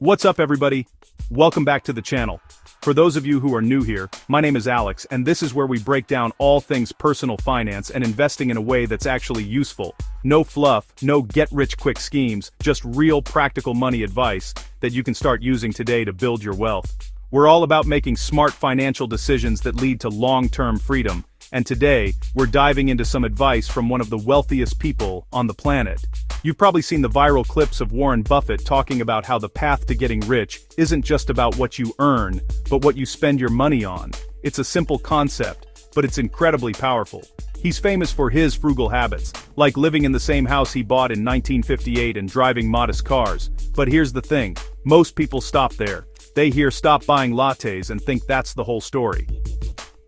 What's up, everybody? Welcome back to the channel. For those of you who are new here, my name is Alex, and this is where we break down all things personal finance and investing in a way that's actually useful. No fluff, no get-rich-quick schemes, just real practical money advice that you can start using today to build your wealth. We're all about making smart financial decisions that lead to long-term freedom, and today, we're diving into some advice from one of the wealthiest people on the planet. You've probably seen the viral clips of Warren Buffett talking about how the path to getting rich isn't just about what you earn, but what you spend your money on. It's a simple concept, but it's incredibly powerful. He's famous for his frugal habits, like living in the same house he bought in 1958 and driving modest cars. But here's the thing, most people stop there. They hear stop buying lattes and think that's the whole story.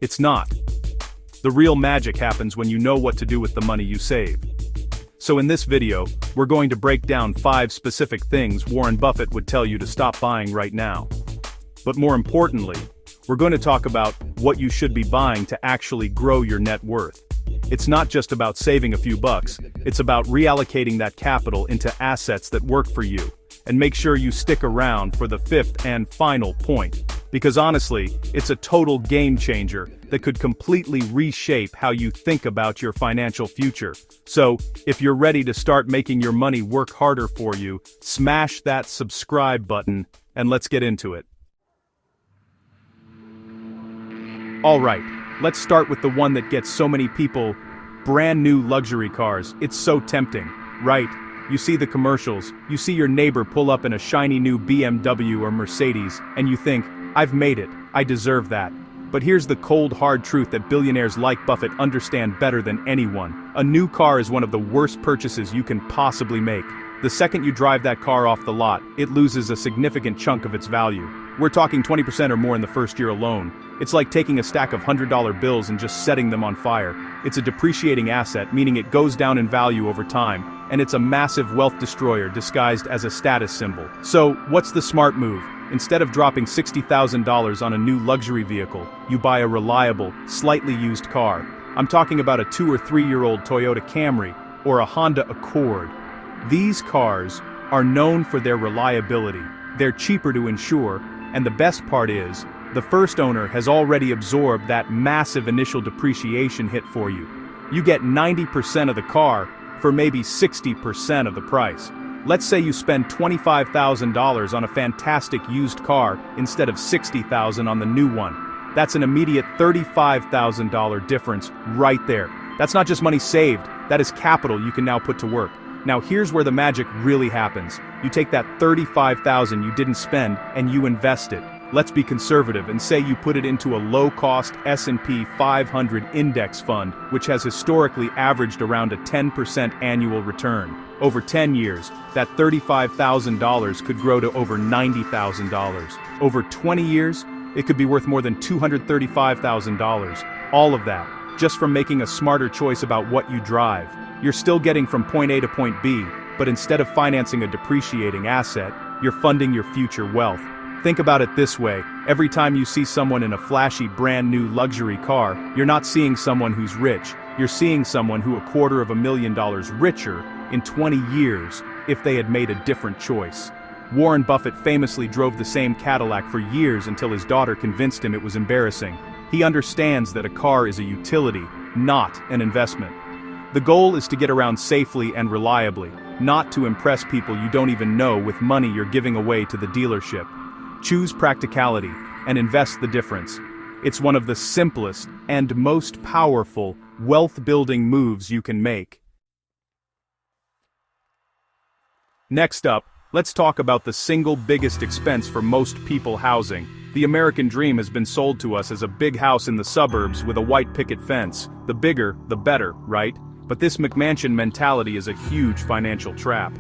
It's not. The real magic happens when you know what to do with the money you save. So in this video, we're going to break down 5 specific things Warren Buffett would tell you to stop buying right now. But more importantly, we're going to talk about what you should be buying to actually grow your net worth. It's not just about saving a few bucks, it's about reallocating that capital into assets that work for you. And make sure you stick around for the 5th and final point. Because honestly, it's a total game changer that could completely reshape how you think about your financial future. So, if you're ready to start making your money work harder for you, smash that subscribe button, and let's get into it. Alright, let's start with the one that gets so many people, brand new luxury cars. It's so tempting, right? You see the commercials, you see your neighbor pull up in a shiny new BMW or Mercedes, and you think, I've made it, I deserve that. But here's the cold hard truth that billionaires like Buffett understand better than anyone. A new car is one of the worst purchases you can possibly make. The second you drive that car off the lot, it loses a significant chunk of its value. We're talking 20% or more in the first year alone. It's like taking a stack of $100 bills and just setting them on fire. It's a depreciating asset, meaning it goes down in value over time, and it's a massive wealth destroyer disguised as a status symbol. So, what's the smart move? Instead of dropping $60,000 on a new luxury vehicle, you buy a reliable, slightly used car. I'm talking about a 2 or 3-year-old Toyota Camry or a Honda Accord. These cars are known for their reliability. They're cheaper to insure, and the best part is, the first owner has already absorbed that massive initial depreciation hit for you. You get 90% of the car for maybe 60% of the price. Let's say you spend $25,000 on a fantastic used car instead of $60,000 on the new one. That's an immediate $35,000 difference right there. That's not just money saved, that is capital you can now put to work. Now here's where the magic really happens. You take that $35,000 you didn't spend and you invest it. Let's be conservative and say you put it into a low-cost S&P 500 index fund, which has historically averaged around a 10% annual return. Over 10 years, that $35,000 could grow to over $90,000. Over 20 years, it could be worth more than $235,000. All of that, just from making a smarter choice about what you drive. You're still getting from point A to point B, but instead of financing a depreciating asset, you're funding your future wealth. Think about it this way, every time you see someone in a flashy brand new luxury car, you're not seeing someone who's rich, you're seeing someone who $250,000 richer in 20 years if they had made a different choice. Warren Buffett famously drove the same Cadillac for years until his daughter convinced him it was embarrassing. He understands that a car is a utility, not an investment. The goal is to get around safely and reliably, not to impress people you don't even know with money you're giving away to the dealership. Choose practicality and invest the difference. It's one of the simplest and most powerful wealth-building moves you can make. Next up, let's talk about the single biggest expense for most people: housing. The American dream has been sold to us as a big house in the suburbs with a white picket fence. The bigger, the better, right? But this McMansion mentality is a huge financial trap.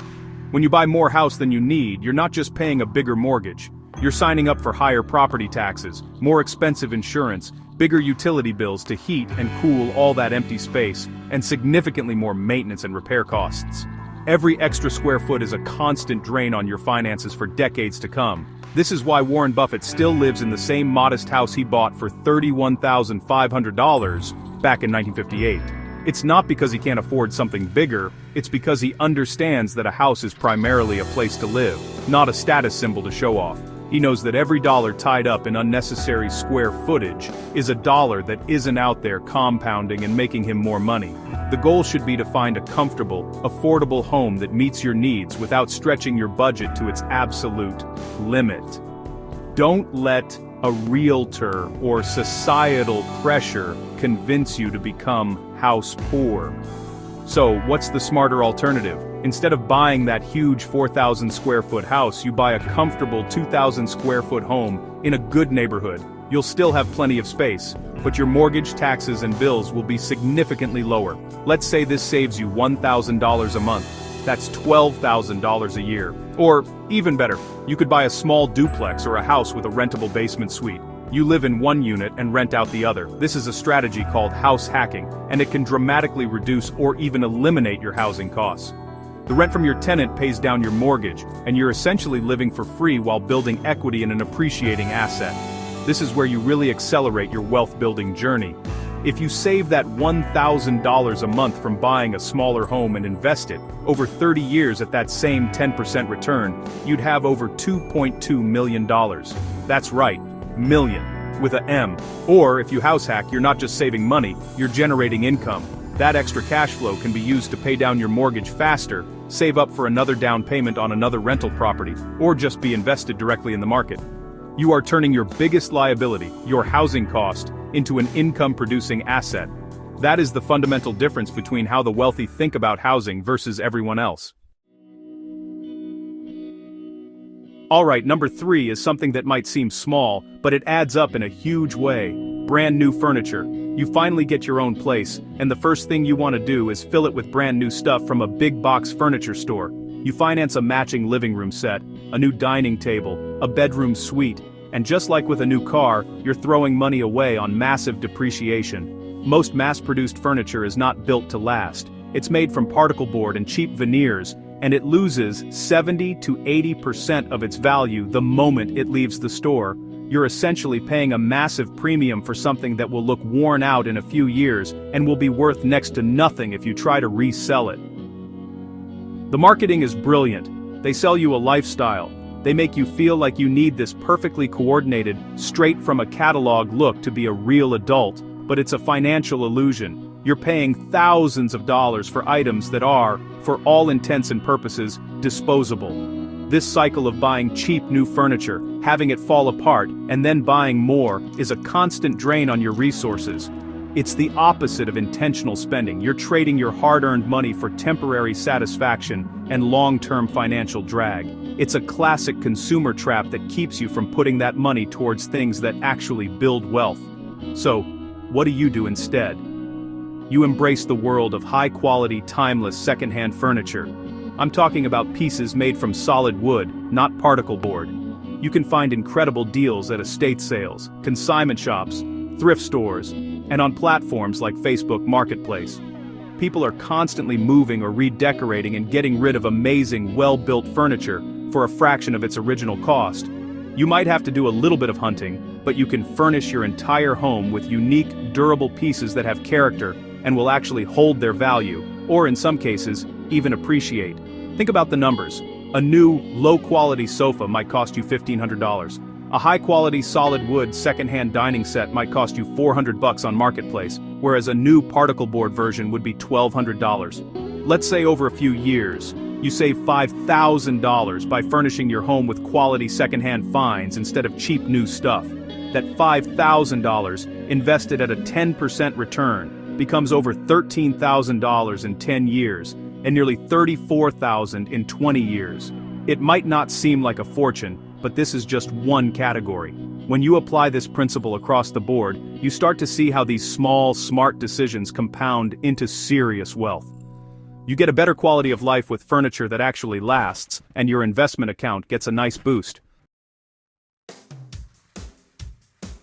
When you buy more house than you need, you're not just paying a bigger mortgage. You're signing up for higher property taxes, more expensive insurance, bigger utility bills to heat and cool all that empty space, and significantly more maintenance and repair costs. Every extra square foot is a constant drain on your finances for decades to come. This is why Warren Buffett still lives in the same modest house he bought for $31,500 back in 1958. It's not because he can't afford something bigger, it's because he understands that a house is primarily a place to live, not a status symbol to show off. He knows that every dollar tied up in unnecessary square footage is a dollar that isn't out there compounding and making him more money. The goal should be to find a comfortable, affordable home that meets your needs without stretching your budget to its absolute limit. Don't let a realtor or societal pressure convince you to become house poor. So, what's the smarter alternative? Instead of buying that huge 4,000 square foot house, you buy a comfortable 2,000 square foot home in a good neighborhood. You'll still have plenty of space, but your mortgage, taxes, and bills will be significantly lower. Let's say this saves you $1,000 a month. That's $12,000 a year. Or, even better, you could buy a small duplex or a house with a rentable basement suite. You live in one unit and rent out the other. This is a strategy called house hacking, and it can dramatically reduce or even eliminate your housing costs. The rent from your tenant pays down your mortgage, and you're essentially living for free while building equity in an appreciating asset. This is where you really accelerate your wealth-building journey. If you save that $1,000 a month from buying a smaller home and invest it, over 30 years at that same 10% return, you'd have over $2.2 million. That's right, million, with a M. Or, if you house hack, you're not just saving money, you're generating income. That extra cash flow can be used to pay down your mortgage faster, save up for another down payment on another rental property, or just be invested directly in the market. You are turning your biggest liability, your housing cost, into an income-producing asset. That is the fundamental difference between how the wealthy think about housing versus everyone else. Alright, number 3 is something that might seem small, but it adds up in a huge way. Brand new furniture. You finally get your own place, and the first thing you want to do is fill it with brand new stuff from a big box furniture store. You finance a matching living room set, a new dining table, a bedroom suite, and just like with a new car, you're throwing money away on massive depreciation. Most mass-produced furniture is not built to last. It's made from particle board and cheap veneers, and it loses 70 to 80% of its value the moment it leaves the store. You're essentially paying a massive premium for something that will look worn out in a few years and will be worth next to nothing if you try to resell it. The marketing is brilliant. They sell you a lifestyle. They make you feel like you need this perfectly coordinated, straight from a catalog look to be a real adult, but it's a financial illusion. You're paying thousands of dollars for items that are, for all intents and purposes, disposable. This cycle of buying cheap new furniture, having it fall apart, and then buying more, is a constant drain on your resources. It's the opposite of intentional spending. You're trading your hard-earned money for temporary satisfaction and long-term financial drag. It's a classic consumer trap that keeps you from putting that money towards things that actually build wealth. So, what do you do instead? You embrace the world of high-quality, timeless second-hand furniture. I'm talking about pieces made from solid wood, not particle board. You can find incredible deals at estate sales, consignment shops, thrift stores, and on platforms like Facebook Marketplace. People are constantly moving or redecorating and getting rid of amazing, well-built furniture for a fraction of its original cost. You might have to do a little bit of hunting, but you can furnish your entire home with unique, durable pieces that have character and will actually hold their value, or in some cases, even appreciate. Think about the numbers. A new, low-quality sofa might cost you $1,500. A high-quality solid wood second-hand dining set might cost you $400 on Marketplace, whereas a new particle board version would be $1,200. Let's say over a few years, you save $5,000 by furnishing your home with quality second-hand finds instead of cheap new stuff. That $5,000, invested at a 10% return, becomes over $13,000 in 10 years, and nearly $34,000 in 20 years. It might not seem like a fortune, but this is just one category. When you apply this principle across the board, you start to see how these small, smart decisions compound into serious wealth. You get a better quality of life with furniture that actually lasts, and your investment account gets a nice boost.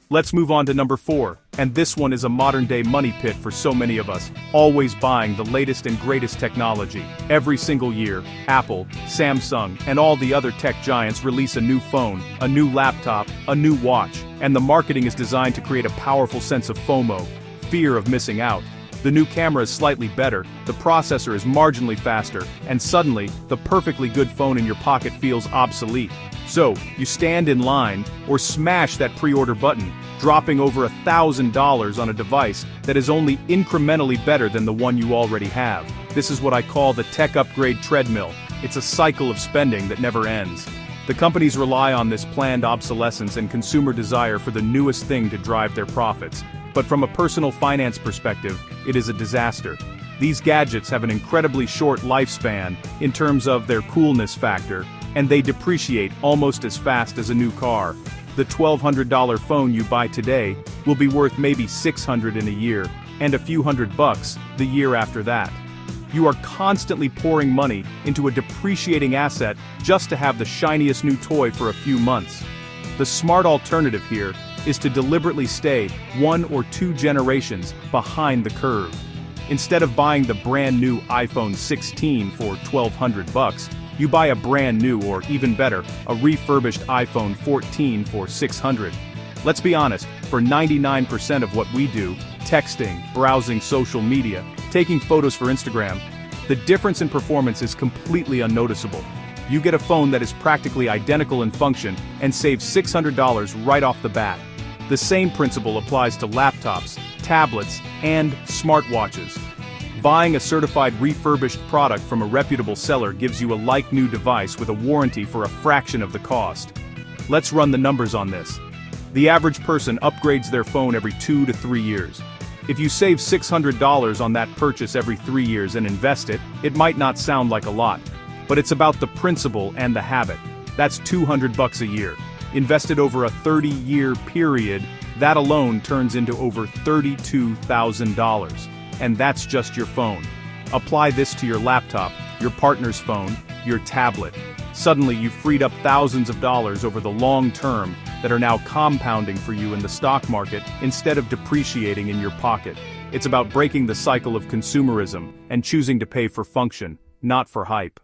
Let's move on to number 4, and this one is a modern-day money pit for so many of us, always buying the latest and greatest technology. Every single year, Apple, Samsung, and all the other tech giants release a new phone, a new laptop, a new watch, and the marketing is designed to create a powerful sense of FOMO, fear of missing out. The new camera is slightly better, the processor is marginally faster, and suddenly, the perfectly good phone in your pocket feels obsolete. So, you stand in line, or smash that pre-order button, dropping over $1,000 on a device that is only incrementally better than the one you already have. This is what I call the tech upgrade treadmill. It's a cycle of spending that never ends. The companies rely on this planned obsolescence and consumer desire for the newest thing to drive their profits. But from a personal finance perspective, it is a disaster. These gadgets have an incredibly short lifespan in terms of their coolness factor, and they depreciate almost as fast as a new car. The $1,200 phone you buy today will be worth maybe $600 in a year, and a few $100 the year after that. You are constantly pouring money into a depreciating asset just to have the shiniest new toy for a few months. The smart alternative here is to deliberately stay 1 or 2 generations behind the curve. Instead of buying the brand new iPhone 16 for $1,200, you buy a brand new, or even better, a refurbished iPhone 14 for $600. Let's be honest, for 99% of what we do, texting, browsing social media, taking photos for Instagram, the difference in performance is completely unnoticeable. You get a phone that is practically identical in function and saves $600 right off the bat. The same principle applies to laptops, tablets, and smartwatches. Buying a certified refurbished product from a reputable seller gives you a like-new device with a warranty for a fraction of the cost. Let's run the numbers on this. The average person upgrades their phone every 2 to 3 years. If you save $600 on that purchase every 3 years and invest it, it might not sound like a lot. But it's about the principle and the habit. That's $200 a year. Invested over a 30-year period, that alone turns into over $32,000. And that's just your phone. Apply this to your laptop, your partner's phone, your tablet. Suddenly you've freed up thousands of dollars over the long term that are now compounding for you in the stock market instead of depreciating in your pocket. It's about breaking the cycle of consumerism and choosing to pay for function, not for hype.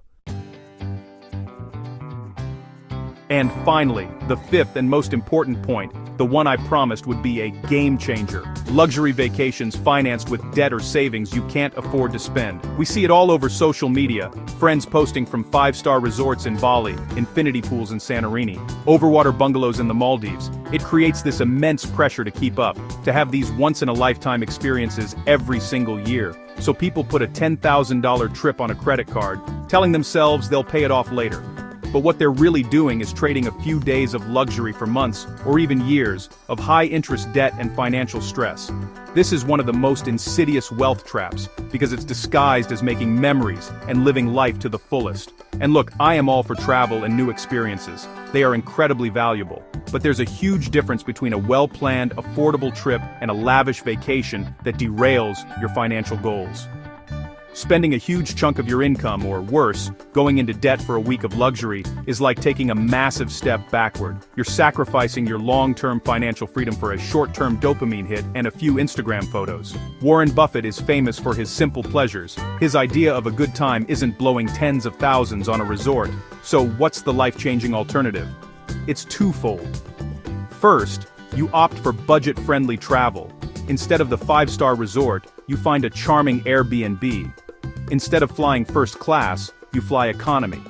And finally, the fifth and most important point, the one I promised would be a game changer. Luxury vacations financed with debt or savings you can't afford to spend. We see it all over social media, friends posting from 5-star resorts in Bali, infinity pools in Santorini, overwater bungalows in the Maldives. It creates this immense pressure to keep up, to have these once-in-a-lifetime experiences every single year. So people put a $10,000 trip on a credit card, telling themselves they'll pay it off later. But what they're really doing is trading a few days of luxury for months, or even years, of high-interest debt and financial stress. This is one of the most insidious wealth traps, because it's disguised as making memories and living life to the fullest. And look, I am all for travel and new experiences. They are incredibly valuable. But there's a huge difference between a well-planned, affordable trip and a lavish vacation that derails your financial goals. Spending a huge chunk of your income, or worse, going into debt for a week of luxury, is like taking a massive step backward. You're sacrificing your long-term financial freedom for a short-term dopamine hit and a few Instagram photos. Warren Buffett is famous for his simple pleasures. His idea of a good time isn't blowing tens of thousands on a resort. So what's the life-changing alternative? It's twofold. First, you opt for budget-friendly travel. Instead of the 5-star resort, you find a charming Airbnb. Instead of flying first class, you fly economy.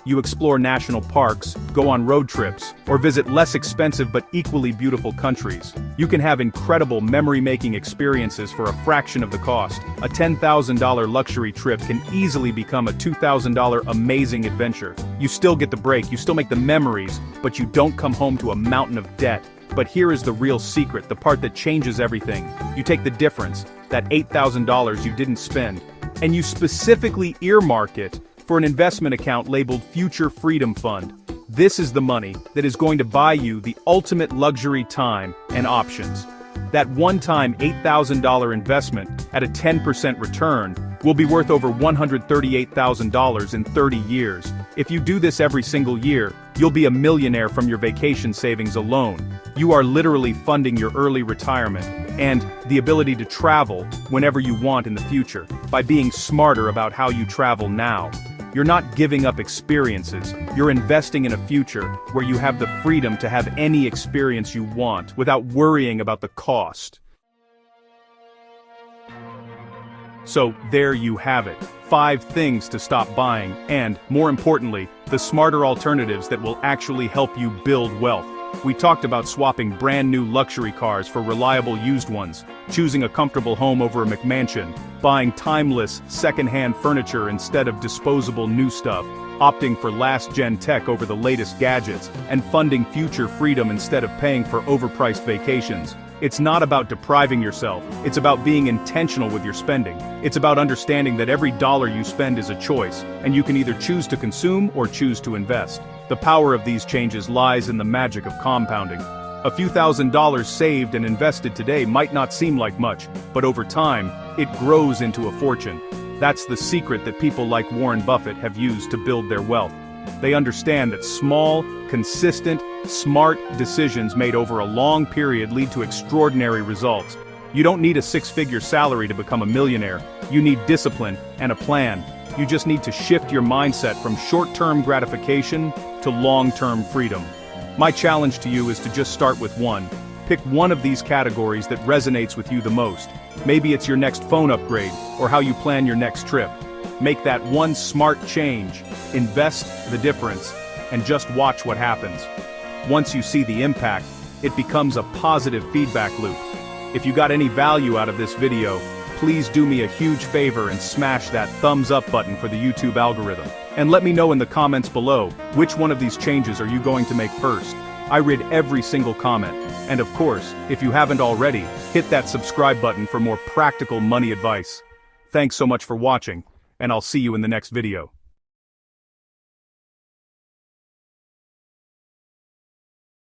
You explore national parks, go on road trips, or visit less expensive but equally beautiful countries. You can have incredible memory-making experiences for a fraction of the cost. A $10,000 luxury trip can easily become a $2,000 amazing adventure. You still get the break, you still make the memories, but you don't come home to a mountain of debt. But here is the real secret, the part that changes everything. You take the difference, that $8,000 you didn't spend, and you specifically earmark it for an investment account labeled Future Freedom Fund. This is the money that is going to buy you the ultimate luxury time and options. That one-time $8,000 investment at a 10% return will be worth over $138,000 in 30 years. If you do this every single year, you'll be a millionaire from your vacation savings alone. You are literally funding your early retirement and the ability to travel whenever you want in the future by being smarter about how you travel now. You're not giving up experiences, you're investing in a future where you have the freedom to have any experience you want without worrying about the cost. So, there you have it. 5 things to stop buying and, more importantly, the smarter alternatives that will actually help you build wealth. We talked about swapping brand new luxury cars for reliable used ones, choosing a comfortable home over a McMansion, buying timeless, second-hand furniture instead of disposable new stuff, opting for last-gen tech over the latest gadgets, and funding future freedom instead of paying for overpriced vacations. It's not about depriving yourself, it's about being intentional with your spending. It's about understanding that every dollar you spend is a choice, and you can either choose to consume or choose to invest. The power of these changes lies in the magic of compounding. A few $1,000s saved and invested today might not seem like much, but over time, it grows into a fortune. That's the secret that people like Warren Buffett have used to build their wealth. They understand that small, consistent, smart decisions made over a long period lead to extraordinary results. You don't need a 6-figure salary to become a millionaire. You need discipline and a plan. You just need to shift your mindset from short-term gratification to long-term freedom. My challenge to you is to just start with one. Pick one of these categories that resonates with you the most. Maybe it's your next phone upgrade, or how you plan your next trip. Make that one smart change, invest the difference, and just watch what happens. Once you see the impact, it becomes a positive feedback loop. If you got any value out of this video, please do me a huge favor and smash that thumbs up button for the YouTube algorithm. And let me know in the comments below, which one of these changes are you going to make first? I read every single comment. And of course, if you haven't already, hit that subscribe button for more practical money advice. Thanks so much for watching, and I'll see you in the next video.